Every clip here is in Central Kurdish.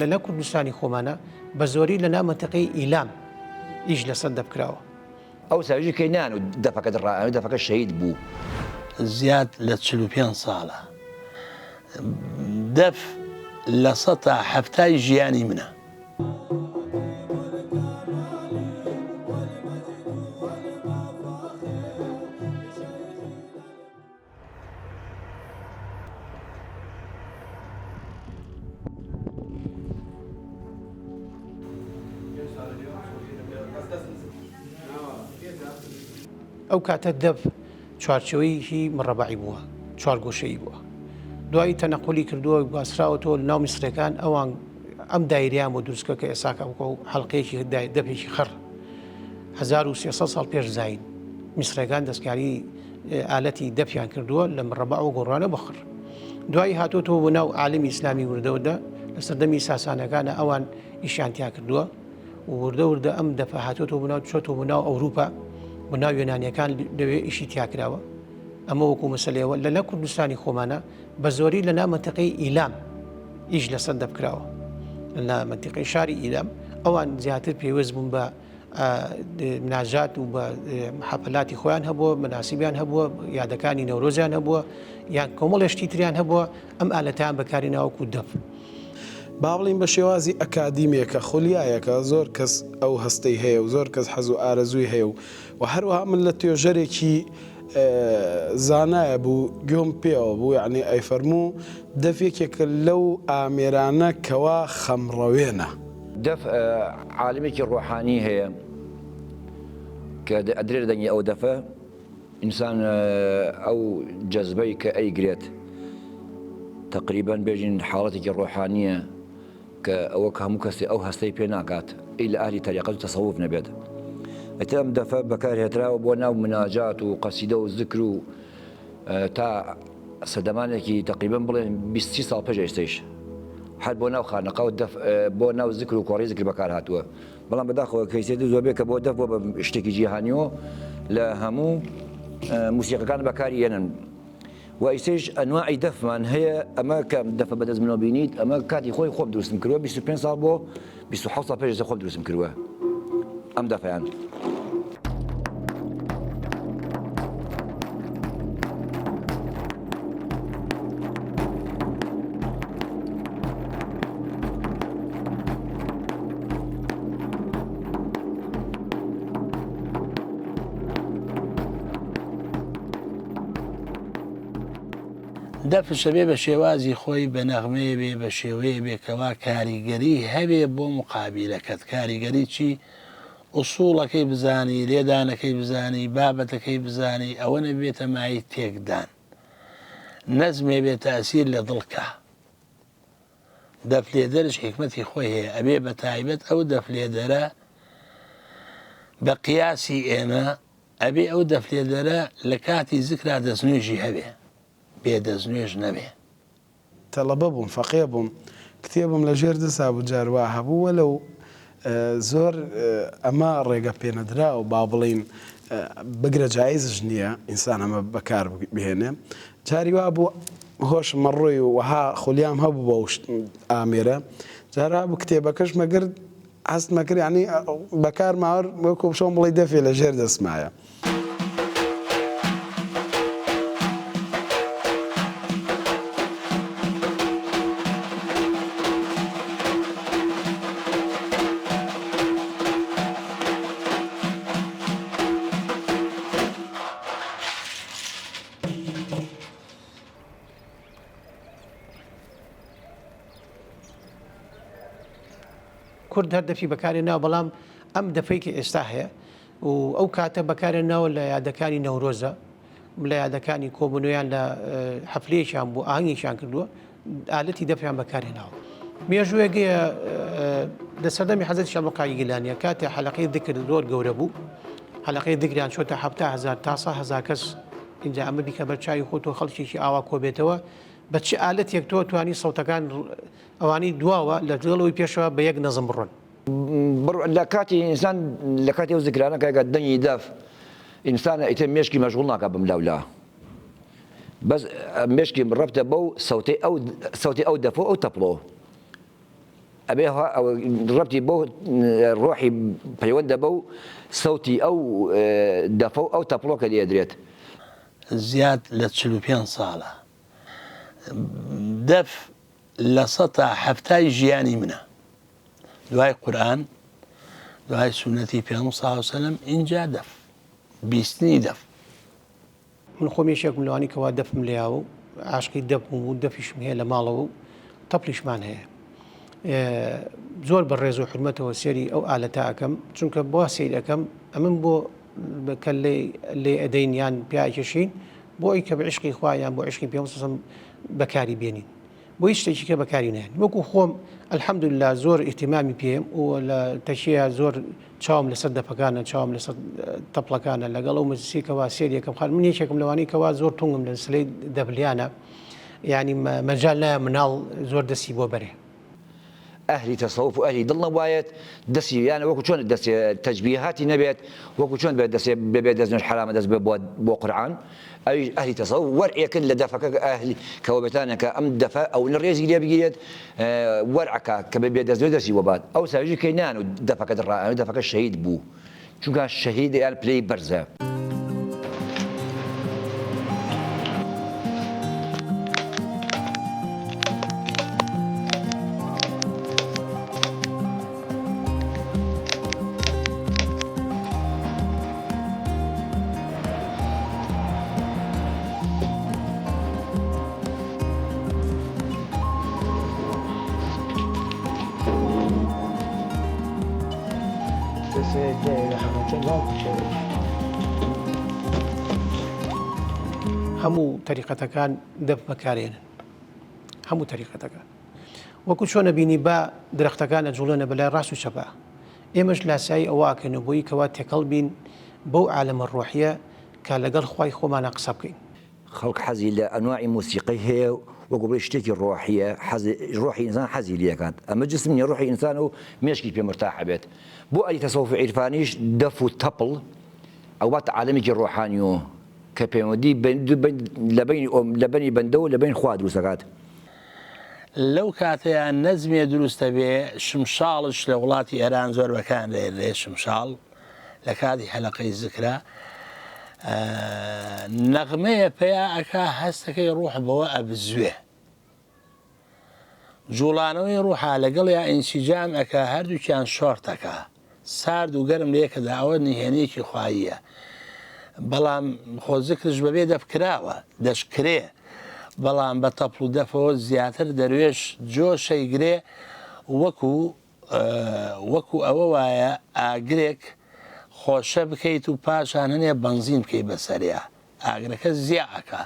لەنە کوردستانی خۆمانە بە زۆری لەنا منتەقەی ئیلام ئیش لەسەر دەبکراوە. ئەو ساویژی کەینان و دەفەکەت ڕائەوە دەفەکە شەهید بوو. زیاد لە 45 ساڵە دەف لە 170 ژیانی منە. ئەو کاتە دەف چوارچەوەیەکی مڕەبعی بووە، چوار گۆشەیی بووە. دوایی تەنەقولی کردووە گواستراوەتەوە لە ناو میسرەکان ئەوان ئەم دایریان بۆ دروستکە کە ئێساکە و حەڵقەیەکی دەپێکی خڕ 1300 ساڵ پێش زاین میسرەکان دەستکاری ئالەتی دەپیان کردووە لە مڕەبع و گۆڕانە بەخڕ. دوایی هاتۆتەوە بۆ ناو عالمی ئیسلامی وردەوەدا لە سەردەمی ساسانەکانە ئەوان ئیشانتیا کردووە و وردە وردە ئەم دەفە هاتۆتەوە بۆ ناو چۆتەوە بۆ ناو ئەوروپا بۆ ناو یۆنانیەکان لەوێ ئیشی تیاکراوە. ئەمە وەکو مەسەلەیەوە لەنە کوردستانی خۆمانە بە زۆری لەنا منتەقەی ئیلام ئیش لەسەر دەبکراوە. لە منتیقی شاری ئیلام ئەوان زیاتر پێوەست بوون بە مناجات و بە حەپەلاتی خۆیان هەبووە، مناسیبیان هەبووە، یادەکانی نەورۆزیان هەبووە، یان کۆمەڵێشتی تریان هەبووە، ئەم ئالەتیان بەکاری ناوەکو دەف. با بڵین بە شێوازی ئەکادیمێکە خولیایەکە زۆر کەس ئەو هەستەی هەیە و زۆر کەس حەز و ئارەزووی هەیە و هەروەها من لە توێژەرێکی زانایە بوو گوێم پێوە بوو، یعنی ئەیفەرموو دەفێکێکە لەو ئامێرانە کەوا خەمڕەوێنە. دەف عالمێکی ڕۆحانی هەیە کە ئەدرێ دەنگی ئەو دەفە ئینسان ئەو جەزبەی کە ئەیگرێت تقریبان بێژین حاڵەتێکی ڕۆحانیە کە ئەوە هەموو کەسی ئەو هەستەی پێ ناکات ئەی لە ئاهلی تەریقەت و تەسەووف نەبێت. ئەتە ئەم دەفە بەکارهێتراوە بۆ ناو مناجات و قەسیدە و زکر و تا سەدەمانێکی تقریبان بڵێن 20 ساڵ پێش ئێستەیش هەر بۆ ناو خانەقا و بۆ ناو زکر و کۆڕی زکر بەکار هاتووە. بەڵام بەداخەوە کەیسێتی زۆر بێ کە بۆ دەف بۆ بە شتێکی جیهانیەوە لە هەموو موسیقەکان بەکاری هێنن. و ئیسێش ئەنواعی دەفمان هەیە. ئەمە کە دەفە بەدەست منەوە بینیت ئەمە کاتی خۆی خۆم دروستم کردووە 25 ساڵ بۆ 27 ساڵ پێش خۆم دروستم کردووە ئەم دەفەیان. دەفشە بێ بە شێوازی خۆی بە نەغمەیە بێ بە شێوەیە بێکەوە کاریگەری هەبێ بۆ مقابلەکەت. کاریگەری چی؟ ئوسوڵەکەی بزانی، لێدانەکەی بزانی، بابەتەکەی بزانی، ئەوە نەبێتە مای تێکدان، نەزمێ بێت تاسیر لە دڵکە. دەفلێدەرش حکمەتی خۆی هەیە، ئەبێ بە تایبەت ئەو دەفلێدەرە بە قیاسی ئێمە ئەبێ ئەو دەفلێدەرە لە کاتی زکرا دەستنوێژی هەبێ، بێدەستنوێژ نەبێ. تەڵەبە بووم، فەقێ بووم، کتێبم لە ژێر دەسا بوو جاروا هەبوو وەلەو زۆر ئەمە ڕێگە پێنەدرا و با بڵین بگرە جایزش نییە ئینسان ئەمە بەکار بهێنێ. جاری وا بوو هۆش مەڕۆی و وەها خولیام هەبوو بە ئامێرە جارا بوو کتێبەکەش مەگرد هەست مەکرد، ینی بەکار ماوەر وەکو شۆم بڵی دەفێ لە ژێر دەسمایە. کورد هەر دەفی بەکارێناوە، بەڵام ئەم دەفەیەکی ئێستا هەیە و ئەو کاتە بەکارێناوە لە یادەکانی نەورۆزە، لە یادەکانی کۆبوونەوەیان لە حەفلەیەکیان بوو ئاهەنگێکیان کردووە ئالەتی دەفیان بەکارێناوە. مێژوویەکەیە لە سەردەمی حەزرەتی شێخ عەبدوڵقادر گیلانیە کاتێ حەلەقەی دکر زۆر گەورە بوو، حەلەقەی دکریان چۆتە 70,000 تا 100,000 کەس اینجا ئەمە بیکە بەرچاوی خۆتۆ خەڵکێکی ئاوا کۆبێتەوە بە چ ئالەتێک تۆ توانی سەوتەکان ئەوانی دواوە لە دڵەوەی پێشەوە بە یەک نەزم بڕۆن. لە کاتی ئینسان لە کاتی ئەو زگرانە کەگە دەنگی دەف ئینسانە ئیتر مێشکی مەشغوڵ ناکە بم لاولا بەس مێشکی ڕەبتە بەو سەوتەی ئەو دەفۆ ئەو تەپڵۆ ئەبێ ڕەبتی بۆ ڕۆحی پەیوەندە بەو سەوتی ئەو دەفە و ئەو تەپڵۆکە لێدرێت. زیاد لە 45 ساڵە دەف لە 170 ژیانی منە، دوای قورئان دوای سونەتی پێغەمبەر صلی الله علیه و سلم اینجا دەف بیستنی دەف. من خۆمیشێکم لەوانی کەوا دەفم لێیاوە و عاشقی دەفم و دەفیشم هەیە لە ماڵەوە و تەپڵیشمان هەیە. زۆر بەڕێز و حرمەتەوە سێری ئەو ئالەتە ئەەکەم، چونکە بۆ سیر ئەەکەم ئەمن بۆ کە لێ ئەدەین یان پیاکێشین بۆ ئەی کە بە عشقی خوا یان بۆ عشقی پێغەمبەر بەکاری بێنین، بۆ هیچ شتێکی کە بەکاری نێن. وەکو خۆم الحەمدوللا زۆر ئیحتیمامی پێم و لە تەشیە زۆر چاوم لەسەر دەفەکانە، چاوم لەسەر تەپڵەکانە لەگەڵ ئەو مەجلیسێکەوە سێریەکەم خان من یەکێکم لەوانەی کەوا زۆر تونگم لە سلەی دەبلیانە، یعنی مەجال نایە مناڵ زۆر دەستی بۆ بەرێ. ئەهلی تەسەوف و ئەهلی دڵ نەبایەت دەستی یانە وەکو چۆن دەستی تەجبیهاتی نەبێت، وەکو چۆن بێت دەسێ بێت دەستنوێژ حرامە دەست بێ بۆ قورئان. ئەوی ئەهلی تەسەوف وەرعێکن لە دەفەکە ئەهلی کەوە بێتانەکە ئەم دەفە ئەو لە ڕێزی لێ بگیرێت وەرعەکە کە بێت دەستنوێژ دەستی بۆ بات ئەو ساویژی کەینان و دەفەکە دڕائەوە دەفەکە شەهید بوو، چونکە شەهید یان پلەی بەرزە. هەموو تەریقەتەکان دەف بەکارێنن، هەموو تەریقەتەکان وەکو چۆنە بینی با درەختەکان ئەجوڵێنە بەلای ڕاست و چەپە، ئێمەش لاسایی ئەوواکەنە بۆی کەوا تێکەڵ بین بەو عالەمە ڕۆحیە کە لەگەڵ خوای خۆمانە قسە بکەین. خەڵک حەزی لە ئەنواعی موسیقی هەیە وەکو بڵێ شتێکی ڕۆحیە، ڕۆحی ئینسان حەزی لێکات، ئەمە جسمی ڕۆحی ئینسان و مێشکی پێ مرتاح بێت. بۆ ئەهلی تەسەوف عیرفانیش دەف و تەپڵ ئەو واتە عالەمێکی ڕۆحانی و کە پەیوەندی لە بەنی بەندە و لە بین خوا دروستەکات. لەو کاتەیە نەزمێ دروستە بێ شمشاڵش لە وڵاتی ئێران زۆر بەکان لێ شمشاڵ لە کاتی حەلەقەی زکرا نەغمەیە پێیا ئەکا هەستەکەی ڕوح بەوە ئەبزوێ، جوڵانەوەی ڕوحا لەگەڵ یا ئینسیجام ئەکا هەردووکیان شۆرتەکە سارد و گەرم لێکەدا ئەوە نهێنیەکی خواییە. بەڵام خۆ زکرش بەبێ دەفکراوە دەشکرێ، بەڵام بە تەپڵ و دەفەوە زیاتر دەروێش جۆشەیگرێ وەکو ئەوە وایە ئاگرێک خۆشە بکەیت و پاشان هەنێ بەنزین بکەیت بەسەریا ئاگرەکە زیعەکە.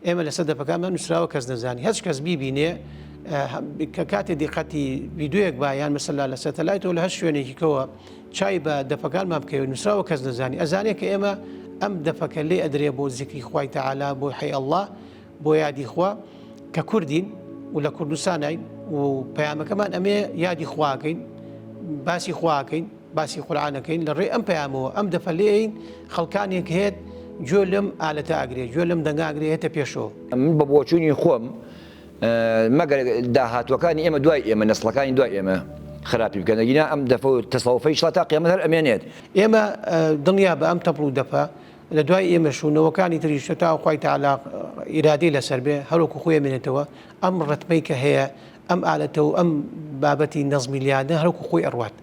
ئێمە لەسەر دەفەکانمان نووسراوە کەس نەزانی، هەچ کەس بیبینێ کە کاتێ دیقەتی ڤیددیۆیەک بایان مەسەلا لە سەتەلایتەوە لە هەر شوێنێکیکەوە چای بە دەفەکانمان بکەوێت نووسراوە کەس نەزانی، ئەزانێت کە ئێمە ئەم دەفەکە لێ ئەدرێ بۆ زیکری خوای تەعالا بۆ حی ئەڵڵا بۆ یادی خوا کە کوردین و لە کوردستانین و پەیامەکەمان ئەمێ یادی خواکەین، باسی خواکەین، باسی قورئانەکەین لە ڕێ ئەم پەیامەوە ئەم دەفە لێین خەڵکانێک هێت جۆ لەم ئالەتە ئاگرێت جۆ لەم دەنگا ئاگرێتە پێشەوە. من بە بۆچوونی خۆم مەگەر داهاتوەکانی ئێمە دوای ئێمە نەسڵەکانی دوای ئێمە خراپی بکەنەگینا ئەم دەفە و تەسەوفەی شڵا تا قیامەت هەر ئەمێنێت. ئێمە دڵنیا بە ئەم تەپڵ و دەفە لە دوای ئێمە شوونەوەکانی تریشە تا خوای تەعالا ئیرادەی لەسەر بێ هەروەکو خۆی ئەمێنێتەوە ئەم ڕەتمەی کە هەیە ئەم ئالەتە و ئەم بابەتی نەزمی لیادە هەروەکو خۆی ئەڕوات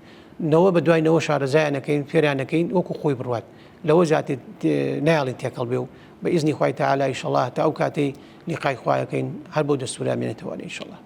نەوە بە دوای نەوە شارەزایانەکەین فێرانەکەین وەکو خۆی بڕوات لەوە جاتێ نایڵین تێکەڵ بێ و بە ئیزنی خوای تەعالا ئینشەڵڵا تا ئەو کاتەی لیقای خوایەکەین هەر بۆ دەستورامێنێتەوە ئینشەڵڵا.